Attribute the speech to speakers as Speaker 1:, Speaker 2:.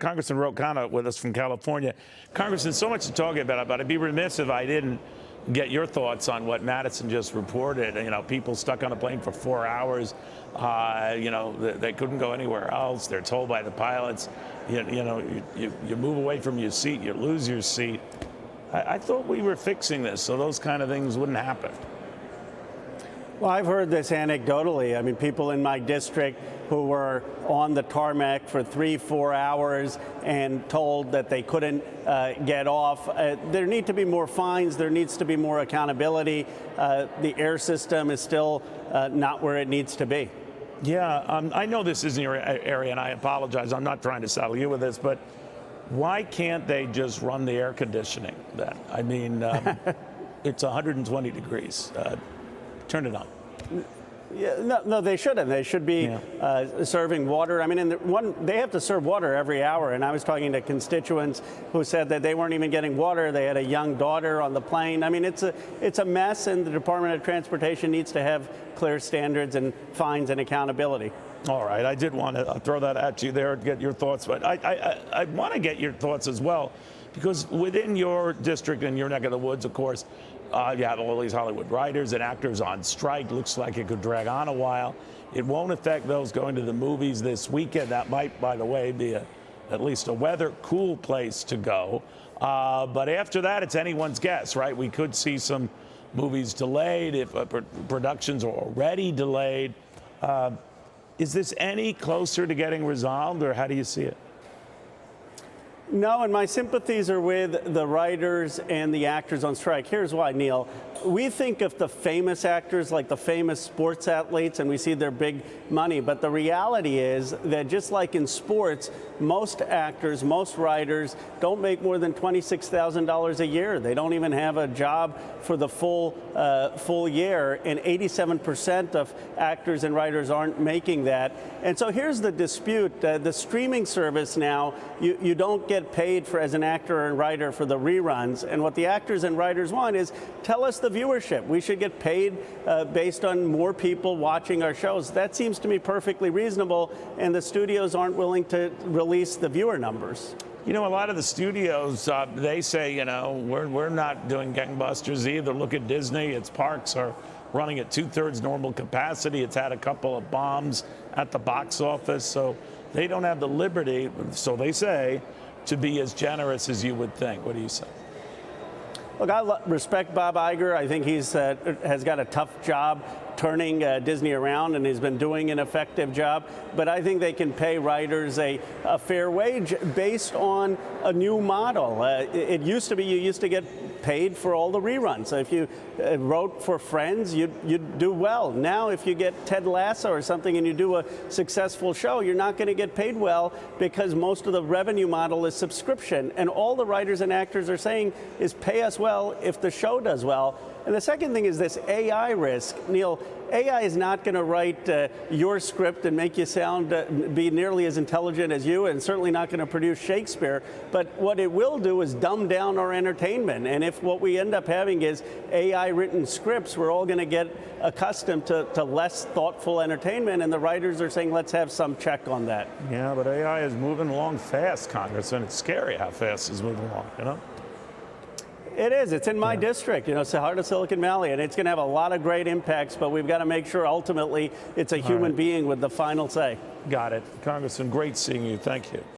Speaker 1: Congressman Khanna with us from California. Congressman, so much to talk about, but I'd be remiss if I didn't get your thoughts on what Madison just reported. You know, people stuck on a plane for 4 hours. You know, they couldn't go anywhere else. They're told by the pilots, you move away from your seat, you lose your seat. I thought we were fixing this so those kind of things wouldn't happen.
Speaker 2: Well, I've heard this anecdotally. I mean, people in my district who were on the tarmac for 3-4 hours and told that they couldn't get off. There need to be more fines. There needs to be more accountability. The air system is still not where it needs to be.
Speaker 1: Yeah, I know this isn't your area, and I apologize. I'm not trying to saddle you with this, but why can't they just run the air conditioning then? I mean, it's 120 degrees. Turn it on.
Speaker 2: Yeah, no, they shouldn't. They should be serving water. I mean, they have to serve water every hour. And I was talking to constituents who said that they weren't even getting water. They had a young daughter on the plane. I mean, it's a mess, and the Department of Transportation needs to have clear standards and fines and accountability.
Speaker 1: All right, I did want to throw that at you there to get your thoughts, but I want to get your thoughts as well, because within your district and your neck of the woods, of course, you have all these Hollywood writers and actors on strike. Looks like it could drag on a while. It won't affect those going to the movies this weekend. That might, by the way, be at least a weather cool place to go. But after that, it's anyone's guess, right? We could see some movies delayed if productions are already delayed. Is this any closer to getting resolved, or how do you see it?
Speaker 2: No, and my sympathies are with the writers and the actors on strike. Here's why, Neil. We think of the famous actors like the famous sports athletes, and we see their big money. But the reality is that just like in sports, most actors, most writers don't make more than $26,000 a year. They don't even have a job for the full year, and 87% of actors and writers aren't making that. And so here's the dispute. The streaming service now, you don't get paid for as an actor and writer for the reruns, and what the actors and writers want is tell us the viewership. We should get paid based on more people watching our shows. That seems to me perfectly reasonable, and the studios aren't willing to release the viewer numbers.
Speaker 1: You know, a lot of the studios, they say, you know, we're not doing gangbusters either. Look at Disney. Its parks are running at 2/3 normal capacity. It's had a couple of bombs at the box office, so they don't have the liberty, so they say, to be as generous as you would think. What do you say?
Speaker 2: Look, I respect Bob Iger. I think he's has got a tough job turning Disney around, and he's been doing an effective job. But I think they can pay writers a fair wage based on a new model. It used to be you used to get paid for all the reruns. So if you wrote for Friends, you'd do well. Now, if you get Ted Lasso or something and you do a successful show, you're not going to get paid well because most of the revenue model is subscription. And all the writers and actors are saying is pay us well if the show does well. And the second thing is this AI risk. Neil, AI is not going to write your script and make you sound be nearly as intelligent as you, and certainly not going to produce Shakespeare. But what it will do is dumb down our entertainment. And if what we end up having is AI written scripts, we're all going to get accustomed to less thoughtful entertainment. And the writers are saying, let's have some check on that.
Speaker 1: Yeah, but AI is moving along fast, Congressman. It's scary how fast it's moving along, you know?
Speaker 2: It is. It's in my district. You know, it's the heart of Silicon Valley, and it's going to have a lot of great impacts, but we've got to make sure ultimately it's a human being with the final say.
Speaker 1: Got it. Congressman, great seeing you. Thank you.